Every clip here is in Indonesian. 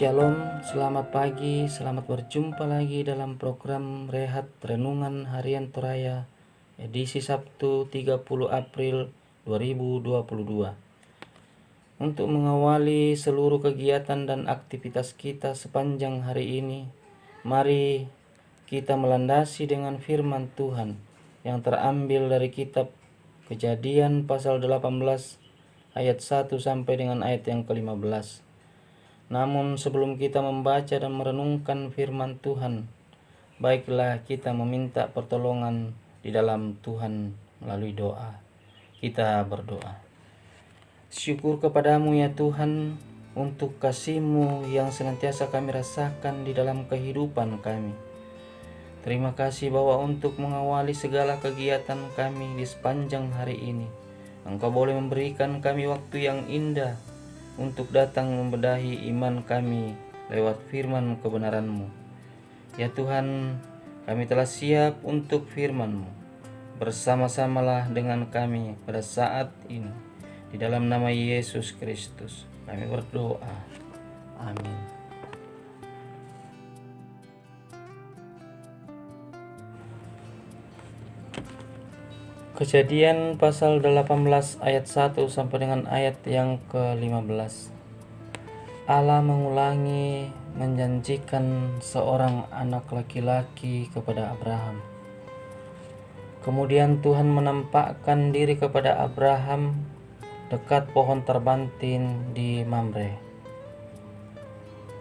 Shalom, selamat pagi, selamat berjumpa lagi dalam program Rehat Renungan Harian Toraya edisi Sabtu 30 April 2022. Untuk mengawali seluruh kegiatan dan aktivitas kita sepanjang hari ini, mari kita melandasi dengan firman Tuhan yang terambil dari kitab Kejadian pasal 18 ayat 1 sampai dengan ayat yang ke-15. Namun sebelum kita membaca dan merenungkan firman Tuhan, baiklah kita meminta pertolongan di dalam Tuhan melalui doa. Kita berdoa. Syukur kepadamu ya Tuhan untuk kasih-Mu yang senantiasa kami rasakan di dalam kehidupan kami. Terima kasih bahwa untuk mengawali segala kegiatan kami di sepanjang hari ini, Engkau boleh memberikan kami waktu yang indah untuk datang membedahi iman kami lewat firman kebenaran-Mu. Ya Tuhan, kami telah siap untuk firman-Mu. Bersama-samalah dengan kami pada saat ini. Di dalam nama Yesus Kristus kami berdoa. Amin. Kejadian pasal 18 ayat 1 sampai dengan ayat yang ke-15. Allah mengulangi menjanjikan seorang anak laki-laki kepada Abraham. Kemudian Tuhan menampakkan diri kepada Abraham dekat pohon terbantin di Mamre.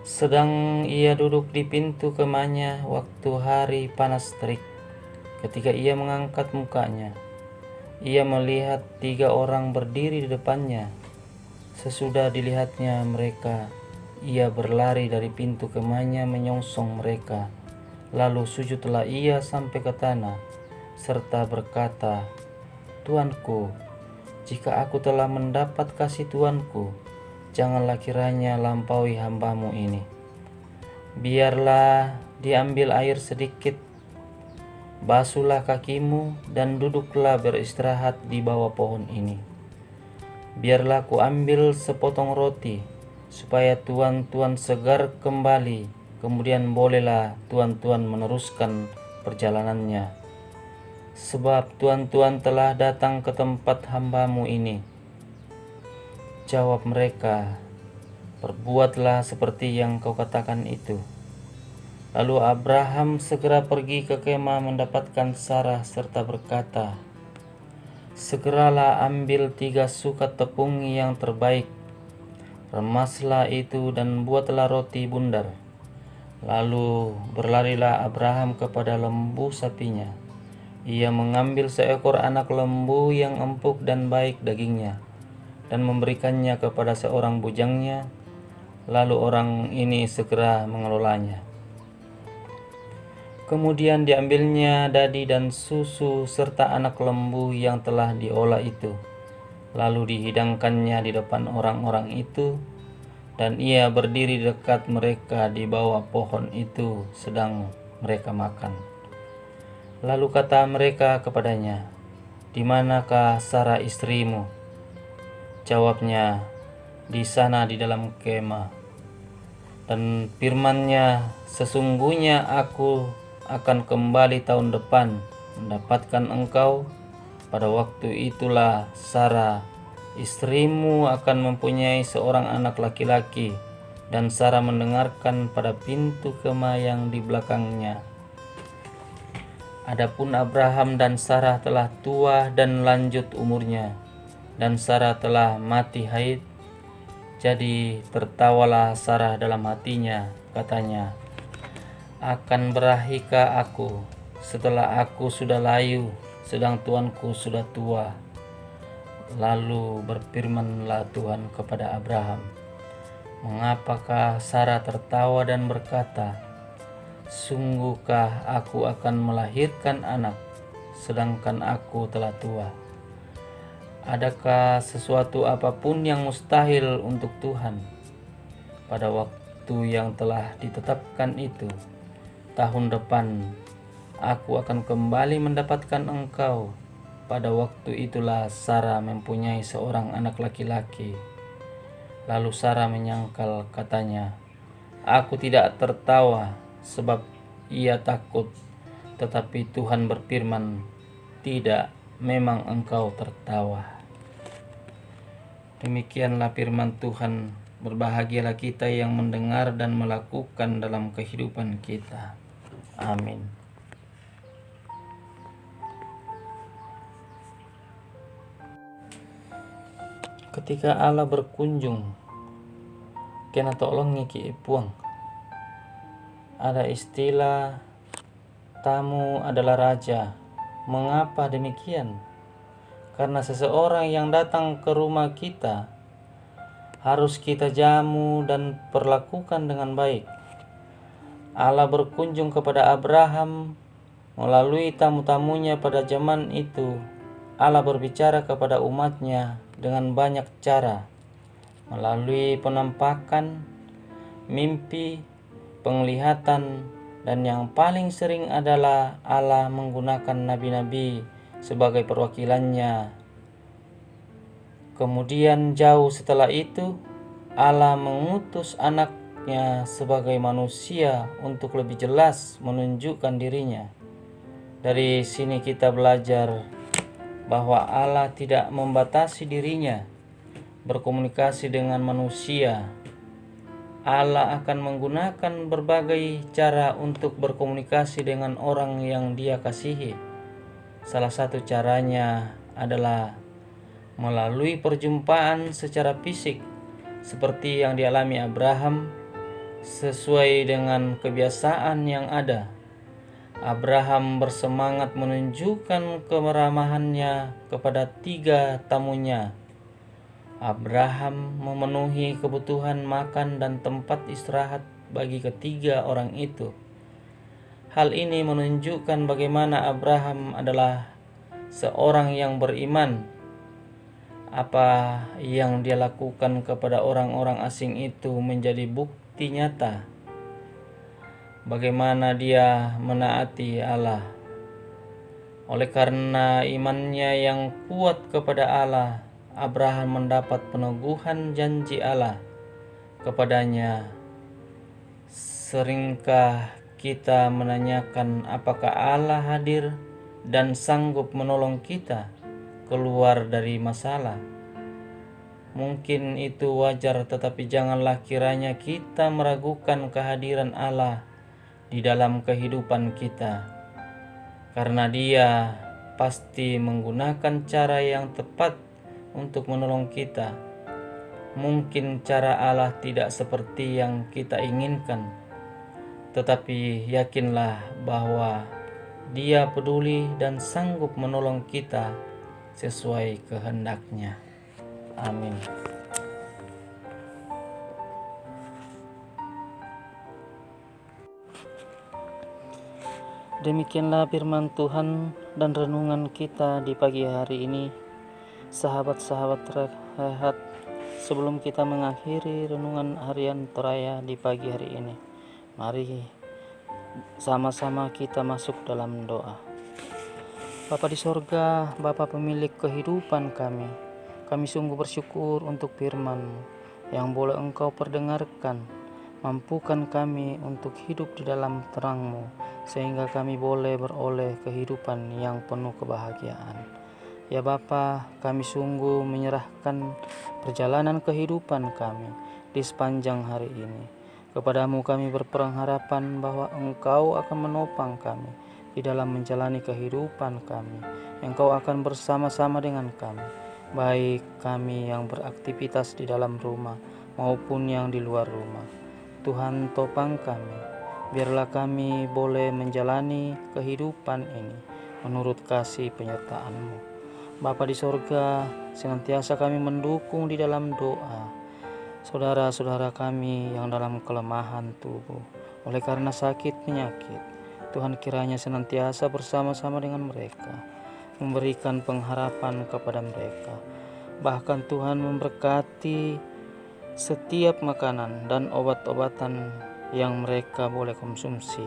Sedang ia duduk di pintu kemahnya waktu hari panas terik. Ketika ia mengangkat mukanya, ia melihat 3 orang berdiri di depannya. Sesudah dilihatnya mereka, ia berlari dari pintu kemahnya menyongsong mereka. Lalu sujudlah ia sampai ke tanah, serta berkata, "Tuanku, jika aku telah mendapat kasih Tuanku, janganlah kiranya lampaui hamba-Mu ini. Biarlah diambil air sedikit, basuhlah kakimu dan duduklah beristirahat di bawah pohon ini. Biarlah ku ambil sepotong roti, supaya tuan-tuan segar kembali, kemudian bolehlah tuan-tuan meneruskan perjalanannya. Sebab tuan-tuan telah datang ke tempat hamba-Mu ini." Jawab mereka, "Perbuatlah seperti yang kau katakan itu." Lalu Abraham segera pergi ke kemah mendapatkan Sarah serta berkata, "Segeralah ambil 3 sukat tepung yang terbaik, remaslah itu dan buatlah roti bundar." Lalu berlarilah Abraham kepada lembu sapinya. Ia mengambil seekor anak lembu yang empuk dan baik dagingnya, dan memberikannya kepada seorang bujangnya. Lalu orang ini segera mengelolanya. Kemudian diambilnya dadi dan susu serta anak lembu yang telah diolah itu. Lalu dihidangkannya di depan orang-orang itu, dan ia berdiri dekat mereka di bawah pohon itu sedang mereka makan. Lalu kata mereka kepadanya, "Di manakah Sarah istrimu?" Jawabnya, "Di sana di dalam kemah." Dan firman-Nya, "Sesungguhnya aku akan kembali tahun depan mendapatkan engkau. Pada waktu itulah Sarah istrimu akan mempunyai seorang anak laki-laki." Dan Sarah mendengarkan pada pintu kemah yang di belakangnya. Adapun Abraham dan Sarah telah tua dan lanjut umurnya, dan Sarah telah mati haid. Jadi tertawalah Sarah dalam hatinya, katanya, "Akan berahikah aku setelah aku sudah layu, sedang tuanku sudah tua?" Lalu berfirmanlah Tuhan kepada Abraham, "Mengapakah Sarah tertawa dan berkata, sungguhkah aku akan melahirkan anak, sedangkan aku telah tua? Adakah sesuatu apapun yang mustahil untuk Tuhan?" Pada waktu yang telah ditetapkan itu, tahun depan, aku akan kembali mendapatkan engkau. Pada waktu itulah Sarah mempunyai seorang anak laki-laki. Lalu Sarah menyangkal, katanya, Aku tidak tertawa sebab ia takut, tetapi Tuhan berfirman, tidak, memang engkau tertawa. Demikianlah firman Tuhan. Berbahagialah kita yang mendengar dan melakukan dalam kehidupan kita. Amin. Ketika Allah berkunjung, kena tolong ngiki puang. Ada istilah tamu adalah raja. Mengapa demikian? Karena seseorang yang datang ke rumah kita harus kita jamu dan perlakukan dengan baik. Allah berkunjung kepada Abraham melalui tamu-tamunya pada zaman itu. Allah berbicara kepada umatnya dengan banyak cara, melalui penampakan, mimpi, penglihatan, dan yang paling sering adalah Allah menggunakan nabi-nabi sebagai perwakilannya. Kemudian jauh setelah itu, Allah mengutus anaknya sebagai manusia untuk lebih jelas menunjukkan dirinya. Dari sini kita belajar bahwa Allah tidak membatasi dirinya berkomunikasi dengan manusia. Allah akan menggunakan berbagai cara untuk berkomunikasi dengan orang yang Dia kasihi. Salah satu caranya adalah melalui perjumpaan secara fisik, seperti yang dialami Abraham sesuai dengan kebiasaan yang ada. Abraham bersemangat menunjukkan keramahannya kepada 3 tamunya. Abraham memenuhi kebutuhan makan dan tempat istirahat bagi ketiga orang itu. Hal ini menunjukkan bagaimana Abraham adalah seorang yang beriman. Apa yang dia lakukan kepada orang-orang asing itu menjadi bukti nyata bagaimana dia menaati Allah. Oleh karena imannya yang kuat kepada Allah, Abraham mendapat peneguhan janji Allah kepadanya. Seringkah kita menanyakan apakah Allah hadir dan sanggup menolong kita keluar dari masalah? Mungkin itu wajar, tetapi janganlah kiranya kita meragukan kehadiran Allah di dalam kehidupan kita, karena Dia pasti menggunakan cara yang tepat untuk menolong kita. Mungkin cara Allah tidak seperti yang kita inginkan, tetapi yakinlah bahwa Dia peduli dan sanggup menolong kita sesuai kehendak-Nya. Amin. Demikianlah firman Tuhan dan renungan kita di pagi hari ini. Sahabat-sahabat Rehat, sebelum kita mengakhiri renungan harian Toraya di pagi hari ini, mari sama-sama kita masuk dalam doa. Bapa di sorga, Bapa pemilik kehidupan kami sungguh bersyukur untuk firman-Mu yang boleh Engkau perdengarkan. Mampukan kami untuk hidup di dalam terang-Mu, sehingga kami boleh beroleh kehidupan yang penuh kebahagiaan. Ya Bapa, kami sungguh menyerahkan perjalanan kehidupan kami di sepanjang hari ini. Kepadamu kami berpengharapan bahwa Engkau akan menopang kami di dalam menjalani kehidupan kami. Engkau akan bersama-sama dengan kami, baik kami yang beraktivitas di dalam rumah maupun yang di luar rumah. Tuhan, topang kami, biarlah kami boleh menjalani kehidupan ini menurut kasih penyertaan-Mu. Bapa di sorga, senantiasa kami mendukung di dalam doa saudara-saudara kami yang dalam kelemahan tubuh oleh karena sakit penyakit. Tuhan, kiranya senantiasa bersama-sama dengan mereka, memberikan pengharapan kepada mereka. Bahkan Tuhan memberkati setiap makanan dan obat-obatan yang mereka boleh konsumsi.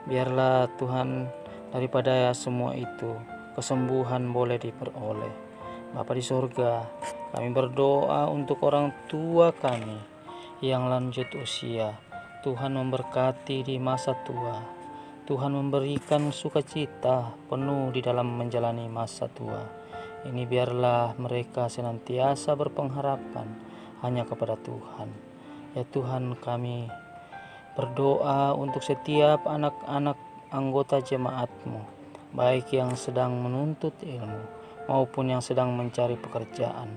Biarlah Tuhan, daripada semua itu kesembuhan boleh diperoleh. Bapa di sorga, kami berdoa untuk orang tua kami yang lanjut usia. Tuhan memberkati di masa tua. Tuhan memberikan sukacita penuh di dalam menjalani masa tua. Ini biarlah mereka senantiasa berpengharapan hanya kepada Tuhan. Ya Tuhan, kami berdoa untuk setiap anak-anak anggota jemaat-Mu, baik yang sedang menuntut ilmu maupun yang sedang mencari pekerjaan.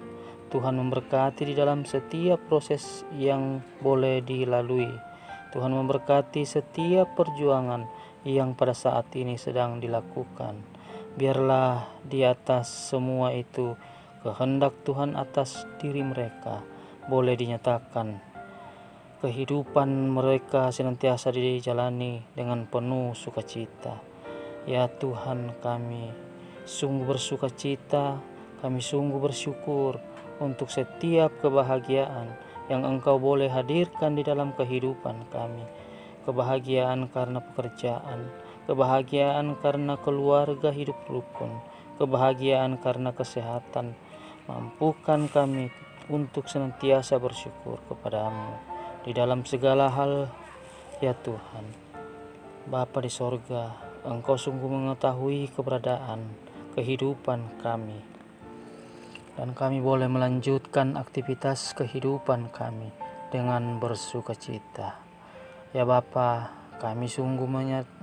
Tuhan memberkati di dalam setiap proses yang boleh dilalui. Tuhan memberkati setiap perjuangan yang pada saat ini sedang dilakukan. Biarlah di atas semua itu kehendak Tuhan atas diri mereka boleh dinyatakan. Kehidupan mereka senantiasa dijalani dengan penuh sukacita. Ya Tuhan, kami sungguh bersukacita, kami sungguh bersyukur untuk setiap kebahagiaan yang Engkau boleh hadirkan di dalam kehidupan kami. Kebahagiaan karena pekerjaan, kebahagiaan karena keluarga hidup rukun, kebahagiaan karena kesehatan. Mampukan kami untuk senantiasa bersyukur kepadamu di dalam segala hal, ya Tuhan. Bapa di sorga, Engkau sungguh mengetahui keberadaan kehidupan kami, dan kami boleh melanjutkan aktivitas kehidupan kami dengan bersukacita. Ya Bapa, kami sungguh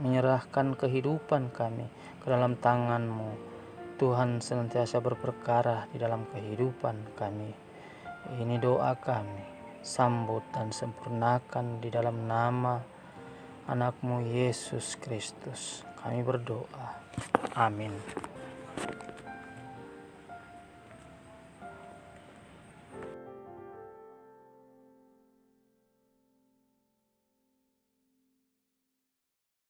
menyerahkan kehidupan kami ke dalam tangan-Mu. Tuhan senantiasa berperkara di dalam kehidupan kami. Ini doa kami, sambut dan sempurnakan di dalam nama anak-Mu Yesus Kristus. Kami berdoa. Amin.